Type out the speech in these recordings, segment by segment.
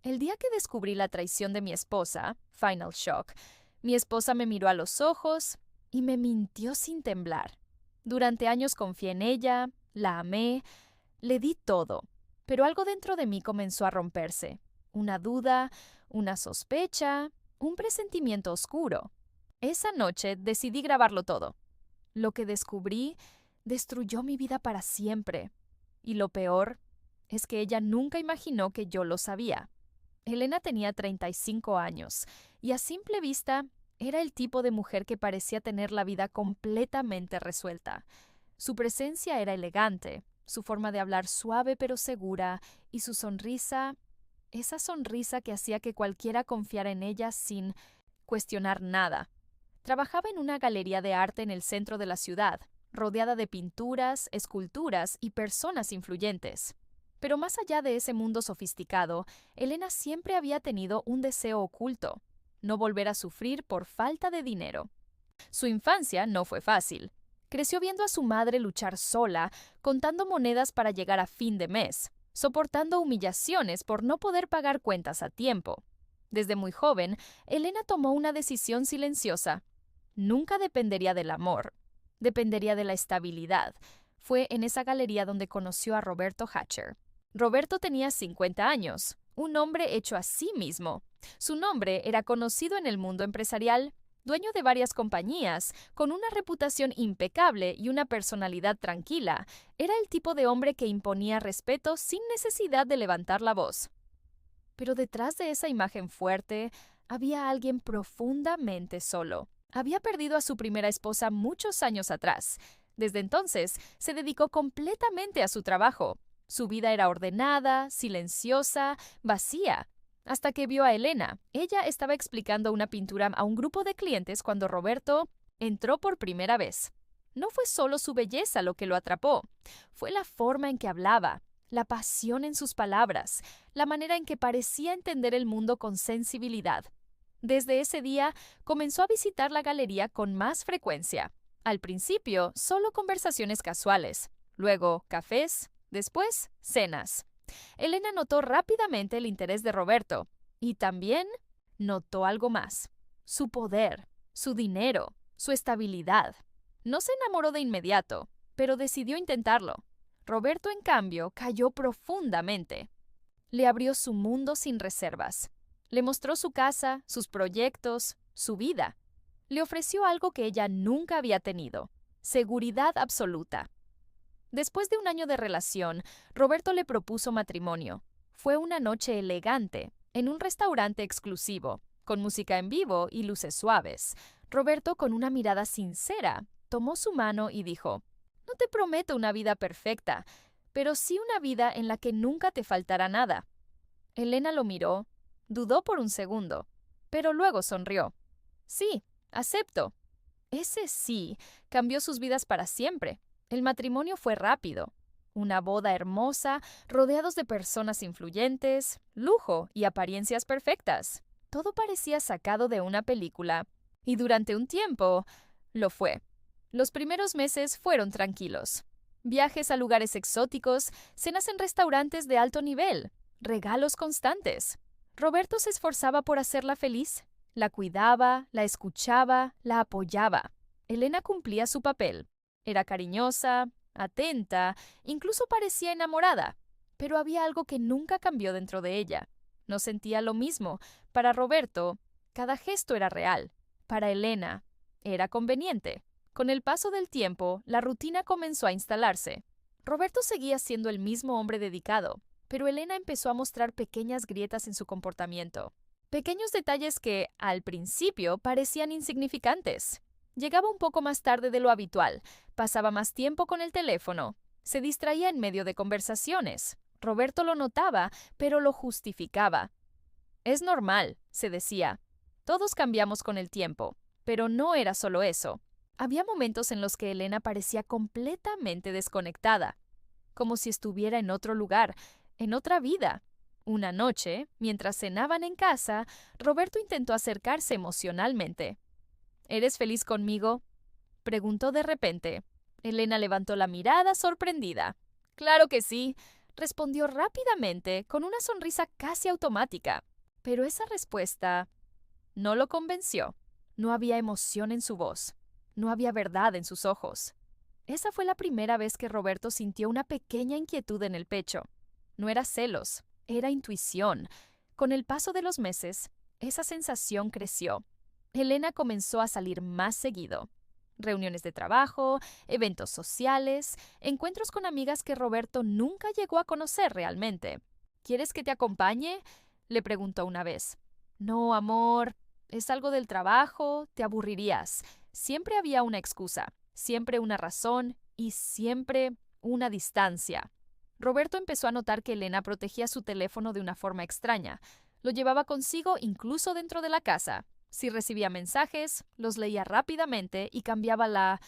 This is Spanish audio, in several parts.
El día que descubrí la traición de mi esposa, Final Shock, mi esposa me miró a los ojos y me mintió sin temblar. Durante años confié en ella, la amé, le di todo, pero algo dentro de mí comenzó a romperse. Una duda, una sospecha, un presentimiento oscuro. Esa noche decidí grabarlo todo. Lo que descubrí destruyó mi vida para siempre. Y lo peor es que ella nunca imaginó que yo lo sabía. Elena tenía 35 años y a simple vista era el tipo de mujer que parecía tener la vida completamente resuelta. Su presencia era elegante, su forma de hablar suave pero segura y su sonrisa, esa sonrisa que hacía que cualquiera confiara en ella sin cuestionar nada. Trabajaba en una galería de arte en el centro de la ciudad, rodeada de pinturas, esculturas y personas influyentes. Pero más allá de ese mundo sofisticado, Elena siempre había tenido un deseo oculto: no volver a sufrir por falta de dinero. Su infancia no fue fácil. Creció viendo a su madre luchar sola, contando monedas para llegar a fin de mes, soportando humillaciones por no poder pagar cuentas a tiempo. Desde muy joven, Elena tomó una decisión silenciosa. Nunca dependería del amor, dependería de la estabilidad. Fue en esa galería donde conoció a Roberto Hatcher. Roberto tenía 50 años, un hombre hecho a sí mismo. Su nombre era conocido en el mundo empresarial, dueño de varias compañías, con una reputación impecable y una personalidad tranquila. Era el tipo de hombre que imponía respeto sin necesidad de levantar la voz. Pero detrás de esa imagen fuerte había alguien profundamente solo. Había perdido a su primera esposa muchos años atrás. Desde entonces, se dedicó completamente a su trabajo. Su vida era ordenada, silenciosa, vacía, hasta que vio a Elena. Ella estaba explicando una pintura a un grupo de clientes cuando Roberto entró por primera vez. No fue solo su belleza lo que lo atrapó, fue la forma en que hablaba, la pasión en sus palabras, la manera en que parecía entender el mundo con sensibilidad. Desde ese día, comenzó a visitar la galería con más frecuencia. Al principio, solo conversaciones casuales, luego cafés, después cenas. Elena notó rápidamente el interés de Roberto y también notó algo más: su poder, su dinero, su estabilidad. No se enamoró de inmediato, pero decidió intentarlo. Roberto, en cambio, cayó profundamente. Le abrió su mundo sin reservas. Le mostró su casa, sus proyectos, su vida. Le ofreció algo que ella nunca había tenido: seguridad absoluta. Después de un año de relación, Roberto le propuso matrimonio. Fue una noche elegante, en un restaurante exclusivo, con música en vivo y luces suaves. Roberto, con una mirada sincera, tomó su mano y dijo: «No te prometo una vida perfecta, pero sí una vida en la que nunca te faltará nada». Elena lo miró, dudó por un segundo, pero luego sonrió. «Sí, acepto». Ese sí cambió sus vidas para siempre. El matrimonio fue rápido. Una boda hermosa, rodeados de personas influyentes, lujo y apariencias perfectas. Todo parecía sacado de una película. Y durante un tiempo, lo fue. Los primeros meses fueron tranquilos. Viajes a lugares exóticos, cenas en restaurantes de alto nivel, regalos constantes. Roberto se esforzaba por hacerla feliz. La cuidaba, la escuchaba, la apoyaba. Elena cumplía su papel. Era cariñosa, atenta, incluso parecía enamorada. Pero había algo que nunca cambió dentro de ella. No sentía lo mismo. Para Roberto, cada gesto era real. Para Elena, era conveniente. Con el paso del tiempo, la rutina comenzó a instalarse. Roberto seguía siendo el mismo hombre dedicado, pero Elena empezó a mostrar pequeñas grietas en su comportamiento. Pequeños detalles que, al principio, parecían insignificantes. Llegaba un poco más tarde de lo habitual, pasaba más tiempo con el teléfono, se distraía en medio de conversaciones. Roberto lo notaba, pero lo justificaba. «Es normal», se decía. «Todos cambiamos con el tiempo». Pero no era solo eso. Había momentos en los que Elena parecía completamente desconectada, como si estuviera en otro lugar, en otra vida. Una noche, mientras cenaban en casa, Roberto intentó acercarse emocionalmente. «¿Eres feliz conmigo?», preguntó de repente. Elena levantó la mirada sorprendida. «Claro que sí». respondió rápidamente con una sonrisa casi automática. Pero esa respuesta no lo convenció. No había emoción en su voz. No había verdad en sus ojos. Esa fue la primera vez que Roberto sintió una pequeña inquietud en el pecho. No era celos, era intuición. Con el paso de los meses, esa sensación creció. Elena comenzó a salir más seguido. Reuniones de trabajo, eventos sociales, encuentros con amigas que Roberto nunca llegó a conocer realmente. ¿Quieres que te acompañe?, le preguntó una vez. No, amor, es algo del trabajo, te aburrirías. Siempre había una excusa, siempre una razón y siempre una distancia. Roberto empezó a notar que Elena protegía su teléfono de una forma extraña. Lo llevaba consigo incluso dentro de la casa. Si recibía mensajes, los leía rápidamente y cambiaba la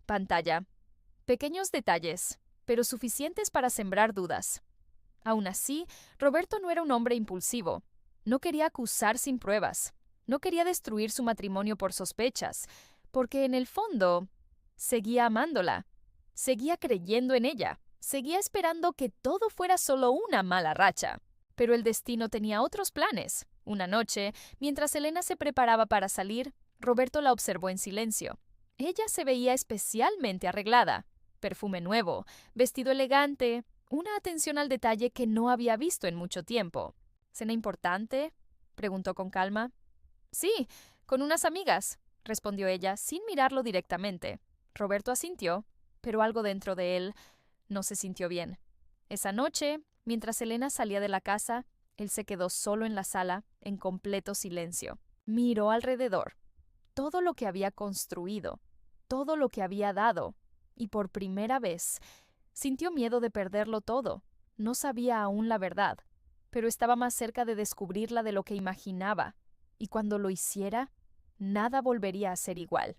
pantalla. Pequeños detalles, pero suficientes para sembrar dudas. Aún así, Roberto no era un hombre impulsivo. No quería acusar sin pruebas. No quería destruir su matrimonio por sospechas, porque en el fondo seguía amándola, seguía creyendo en ella, seguía esperando que todo fuera solo una mala racha. Pero el destino tenía otros planes. Una noche, mientras Elena se preparaba para salir, Roberto la observó en silencio. Ella se veía especialmente arreglada. Perfume nuevo, vestido elegante, una atención al detalle que no había visto en mucho tiempo. ¿Cena importante?, preguntó con calma. Sí, con unas amigas, respondió ella, sin mirarlo directamente. Roberto asintió, pero algo dentro de él no se sintió bien. Esa noche, mientras Elena salía de la casa, él se quedó solo en la sala, en completo silencio. Miró alrededor. Todo lo que había construido, todo lo que había dado, y por primera vez sintió miedo de perderlo todo. No sabía aún la verdad, pero estaba más cerca de descubrirla de lo que imaginaba, y cuando lo hiciera, nada volvería a ser igual.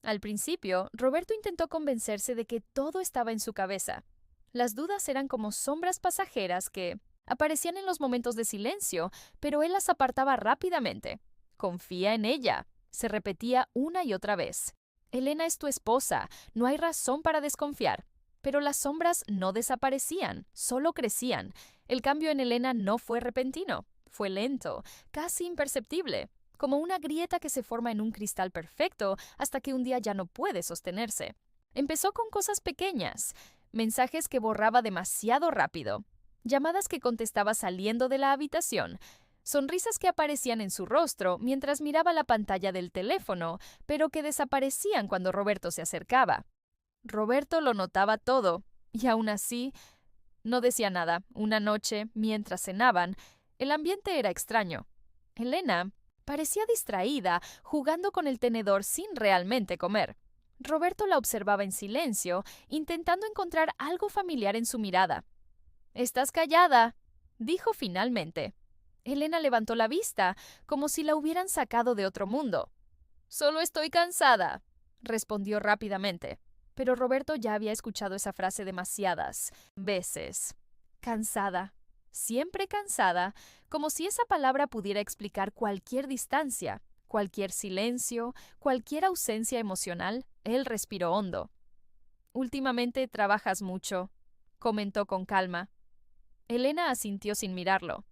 Al principio, Roberto intentó convencerse de que todo estaba en su cabeza. Las dudas eran como sombras pasajeras que aparecían en los momentos de silencio, pero él las apartaba rápidamente. confía en ella. Se repetía una y otra vez. Elena es tu esposa, no hay razón para desconfiar. Pero las sombras no desaparecían, solo crecían. El cambio en Elena no fue repentino, fue lento, casi imperceptible, como una grieta que se forma en un cristal perfecto hasta que un día ya no puede sostenerse. Empezó con cosas pequeñas, mensajes que borraba demasiado rápido, llamadas que contestaba saliendo de la habitación, sonrisas que aparecían en su rostro mientras miraba la pantalla del teléfono, pero que desaparecían cuando Roberto se acercaba. Roberto lo notaba todo, y aún así no decía nada. Una noche, mientras cenaban, el ambiente era extraño. Elena parecía distraída, jugando con el tenedor sin realmente comer. Roberto la observaba en silencio, intentando encontrar algo familiar en su mirada. «Estás callada», dijo finalmente. Elena levantó la vista, como si la hubieran sacado de otro mundo. «Solo estoy cansada», respondió rápidamente. Pero Roberto ya había escuchado esa frase demasiadas veces. Cansada, siempre cansada, como si esa palabra pudiera explicar cualquier distancia, cualquier silencio, cualquier ausencia emocional. Él respiró hondo. «Últimamente trabajas mucho», comentó con calma. Elena asintió sin mirarlo.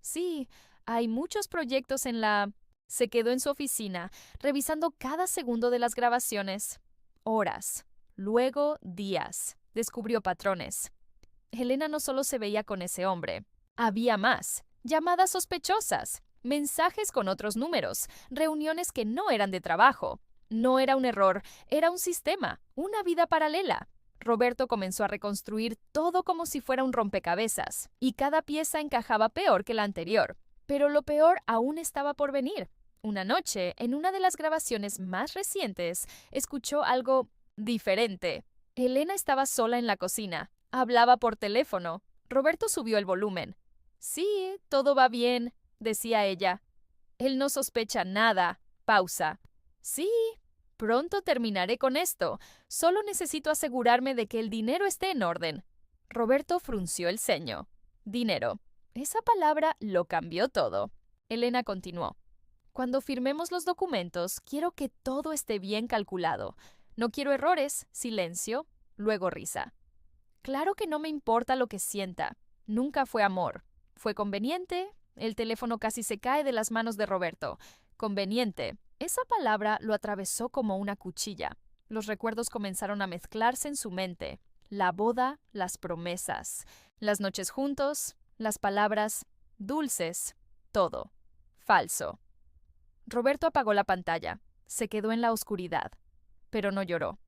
«Sí, hay muchos proyectos en la...». Se quedó en su oficina, revisando cada segundo de las grabaciones. Horas. Luego, días. Descubrió patrones. Elena no solo se veía con ese hombre. Había más. Llamadas sospechosas. Mensajes con otros números. Reuniones que no eran de trabajo. No era un error, era un sistema. Una vida paralela. Roberto comenzó a reconstruir todo como si fuera un rompecabezas. Y cada pieza encajaba peor que la anterior. Pero lo peor aún estaba por venir. Una noche, en una de las grabaciones más recientes, escuchó algo diferente. Elena estaba sola en la cocina. Hablaba por teléfono. Roberto subió el volumen. «Sí, todo va bien», decía ella. «Él no sospecha nada». Pausa. «Sí, pronto terminaré con esto. Solo necesito asegurarme de que el dinero esté en orden». Roberto frunció el ceño. Dinero. Esa palabra lo cambió todo. Elena continuó. «Cuando firmemos los documentos, quiero que todo esté bien calculado. No quiero errores». Silencio, luego risa. «Claro que no me importa lo que sienta. Nunca fue amor. Fue conveniente». El teléfono casi se cae de las manos de Roberto. Conveniente. Esa palabra lo atravesó como una cuchilla. Los recuerdos comenzaron a mezclarse en su mente. La boda, las promesas, las noches juntos, las palabras dulces, todo. Falso. Roberto apagó la pantalla. Se quedó en la oscuridad. Pero no lloró.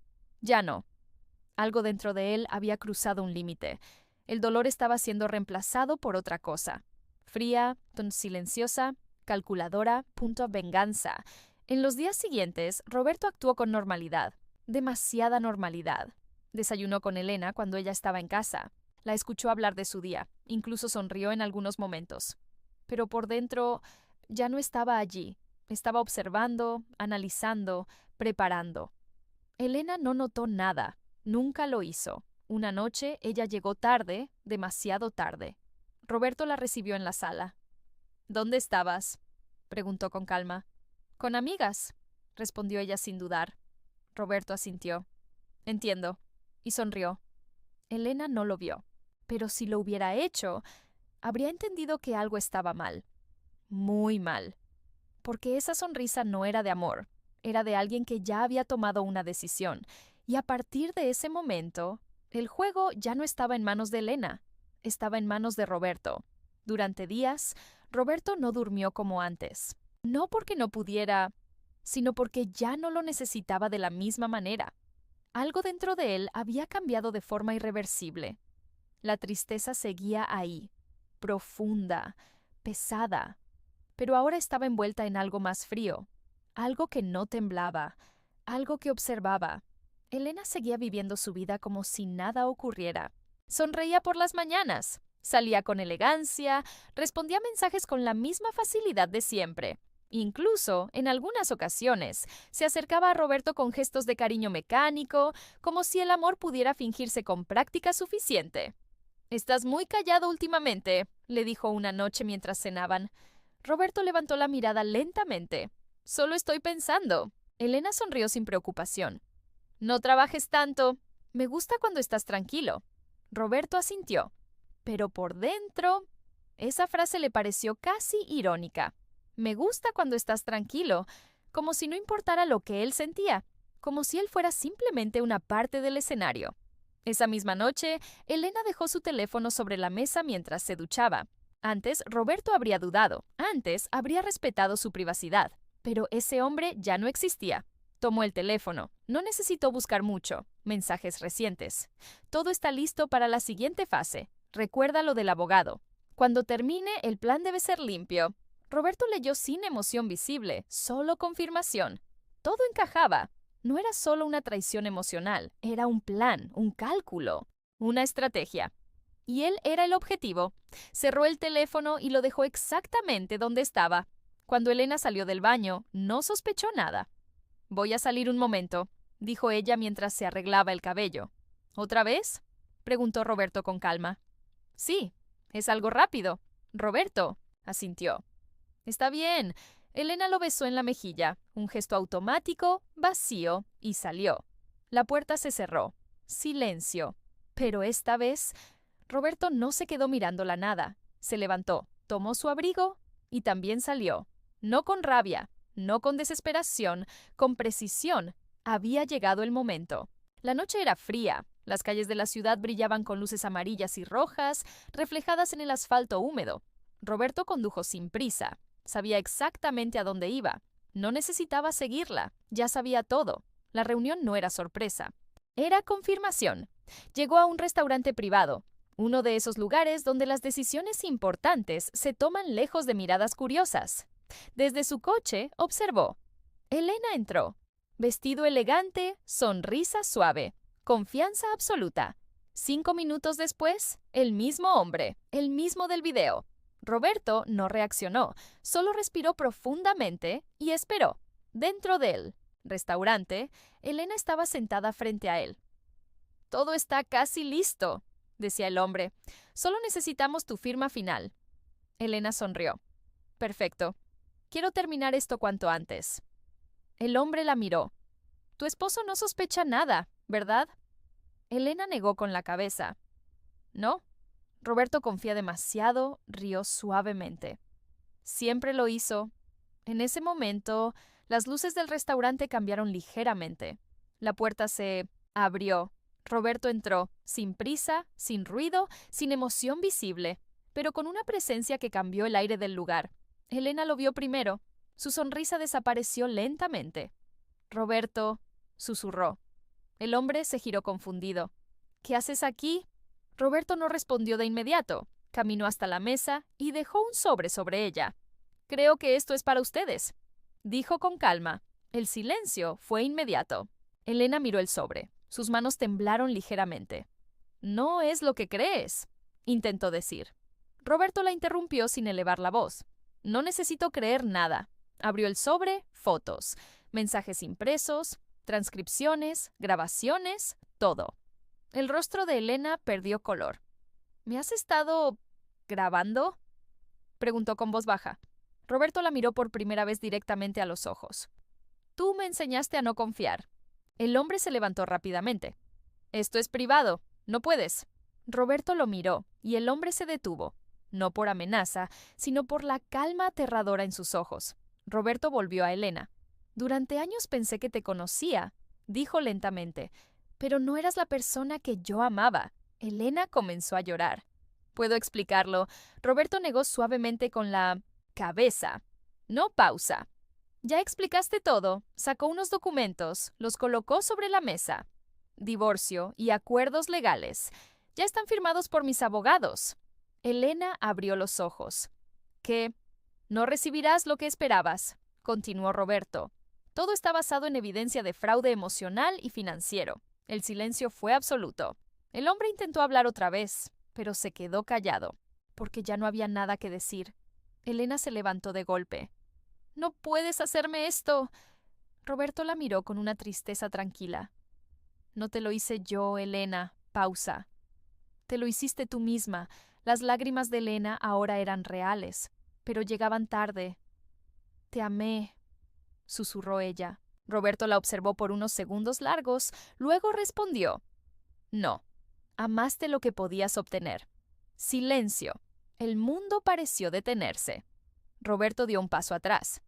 Ya no. Algo dentro de él había cruzado un límite. El dolor estaba siendo reemplazado por otra cosa. Fría, silenciosa, calculadora, venganza. En los días siguientes, Roberto actuó con normalidad. Demasiada normalidad. Desayunó con Elena cuando ella estaba en casa. La escuchó hablar de su día. Incluso sonrió en algunos momentos. Pero por dentro ya no estaba allí. Estaba observando, analizando, preparando. Elena no notó nada. Nunca lo hizo. Una noche ella llegó tarde, demasiado tarde. Roberto la recibió en la sala. «¿Dónde estabas?», preguntó con calma. «Con amigas», respondió ella sin dudar. Roberto asintió. «Entiendo», y sonrió. Elena no lo vio, pero si lo hubiera hecho, habría entendido que algo estaba mal. Muy mal. Porque esa sonrisa no era de amor, era de alguien que ya había tomado una decisión, y a partir de ese momento, el juego ya no estaba en manos de Elena, estaba en manos de Roberto. Durante días, Roberto no durmió como antes. No porque no pudiera, sino porque ya no lo necesitaba de la misma manera. Algo dentro de él había cambiado de forma irreversible. La tristeza seguía ahí, profunda, pesada, pero ahora estaba envuelta en algo más frío, algo que no temblaba, algo que observaba. Elena seguía viviendo su vida como si nada ocurriera. Sonreía por las mañanas, salía con elegancia, respondía mensajes con la misma facilidad de siempre. Incluso, en algunas ocasiones, se acercaba a Roberto con gestos de cariño mecánico, como si el amor pudiera fingirse con práctica suficiente. «Estás muy callado últimamente», le dijo una noche mientras cenaban. Roberto levantó la mirada lentamente. Solo estoy pensando. Elena sonrió sin preocupación. No trabajes tanto. Me gusta cuando estás tranquilo. Roberto asintió. Pero por dentro, esa frase le pareció casi irónica. Me gusta cuando estás tranquilo, como si no importara lo que él sentía, como si él fuera simplemente una parte del escenario. Esa misma noche, Elena dejó su teléfono sobre la mesa mientras se duchaba. Antes, Roberto habría dudado. Antes, habría respetado su privacidad. Pero ese hombre ya no existía. Tomó el teléfono. No necesitó buscar mucho. Mensajes recientes. Todo está listo para la siguiente fase. Recuerda lo del abogado. Cuando termine, el plan debe ser limpio. Roberto leyó sin emoción visible, solo confirmación. Todo encajaba. No era solo una traición emocional, era un plan, un cálculo, una estrategia. Y él era el objetivo. Cerró el teléfono y lo dejó exactamente donde estaba. Cuando Elena salió del baño, no sospechó nada. Voy a salir un momento, dijo ella mientras se arreglaba el cabello. ¿Otra vez? Preguntó Roberto con calma. Sí, es algo rápido. Roberto, asintió. Está bien. Elena lo besó en la mejilla, un gesto automático, vacío, y salió. La puerta se cerró. Silencio. Pero esta vez, Roberto no se quedó mirando la nada. Se levantó, tomó su abrigo y también salió. No con rabia, no con desesperación, con precisión. Había llegado el momento. La noche era fría. Las calles de la ciudad brillaban con luces amarillas y rojas, reflejadas en el asfalto húmedo. Roberto condujo sin prisa. Sabía exactamente a dónde iba. No necesitaba seguirla. Ya sabía todo. La reunión no era sorpresa. Era confirmación. Llegó a un restaurante privado, uno de esos lugares donde las decisiones importantes se toman lejos de miradas curiosas. Desde su coche observó. Elena entró. Vestido elegante, sonrisa suave, confianza absoluta. 5 minutos después, el mismo hombre, el mismo del video. Roberto no reaccionó, solo respiró profundamente y esperó. Dentro del restaurante, Elena estaba sentada frente a él. Todo está casi listo, decía el hombre. Solo necesitamos tu firma final. Elena sonrió. Perfecto. Quiero terminar esto cuanto antes. El hombre la miró. Tu esposo no sospecha nada, ¿verdad? Elena negó con la cabeza. ¿No? Roberto confía demasiado, rió suavemente. Siempre lo hizo. En ese momento, las luces del restaurante cambiaron ligeramente. La puerta se abrió. Roberto entró, sin prisa, sin ruido, sin emoción visible, pero con una presencia que cambió el aire del lugar. Elena lo vio primero. Su sonrisa desapareció lentamente. Roberto, susurró. El hombre se giró confundido. ¿Qué haces aquí? Roberto no respondió de inmediato. Caminó hasta la mesa y dejó un sobre ella. Creo que esto es para ustedes, dijo con calma. El silencio fue inmediato. Elena miró el sobre. Sus manos temblaron ligeramente. No es lo que crees, intentó decir. Roberto la interrumpió sin elevar la voz. No necesito creer nada. Abrió el sobre, fotos, mensajes impresos, transcripciones, grabaciones, todo. El rostro de Elena perdió color. ¿Me has estado grabando? Preguntó con voz baja. Roberto la miró por primera vez directamente a los ojos. Tú me enseñaste a no confiar. El hombre se levantó rápidamente. Esto es privado. No puedes. Roberto lo miró, y el hombre se detuvo. No por amenaza, sino por la calma aterradora en sus ojos. Roberto volvió a Elena. Durante años pensé que te conocía, dijo lentamente, pero no eras la persona que yo amaba. Elena comenzó a llorar. Puedo explicarlo. Roberto negó suavemente con la cabeza. No pausa. Ya explicaste todo. Sacó unos documentos, los colocó sobre la mesa. Divorcio y acuerdos legales. Ya están firmados por mis abogados. Elena abrió los ojos. ¿Qué? No recibirás lo que esperabas, continuó Roberto. Todo está basado en evidencia de fraude emocional y financiero. El silencio fue absoluto. El hombre intentó hablar otra vez, pero se quedó callado, porque ya no había nada que decir. Elena se levantó de golpe. No puedes hacerme esto. Roberto la miró con una tristeza tranquila. No te lo hice yo, Elena. Pausa. Te lo hiciste tú misma. Las lágrimas de Elena ahora eran reales. pero llegaban tarde. Te amé, susurró ella. Roberto la observó por unos segundos largos, luego respondió: no, amaste lo que podías obtener. Silencio. El mundo pareció detenerse. Roberto dio un paso atrás.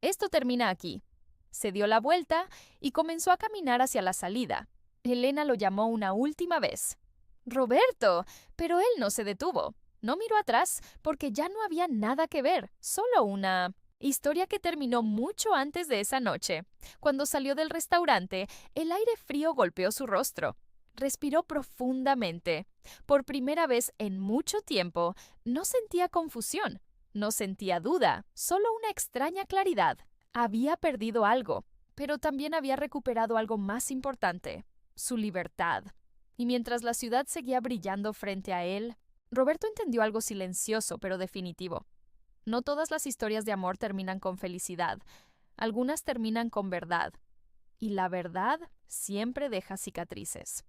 Esto termina aquí. Se dio la vuelta y comenzó a caminar hacia la salida. Elena lo llamó una última vez. Roberto, pero él no se detuvo. No miró atrás porque ya no había nada que ver, solo una historia que terminó mucho antes de esa noche. Cuando salió del restaurante, el aire frío golpeó su rostro. Respiró profundamente. Por primera vez en mucho tiempo, no sentía confusión, no sentía duda, solo una extraña claridad. Había perdido algo, pero también había recuperado algo más importante: su libertad. Y mientras la ciudad seguía brillando frente a él, Roberto entendió algo silencioso pero definitivo. No todas las historias de amor terminan con felicidad. Algunas terminan con verdad. Y la verdad siempre deja cicatrices.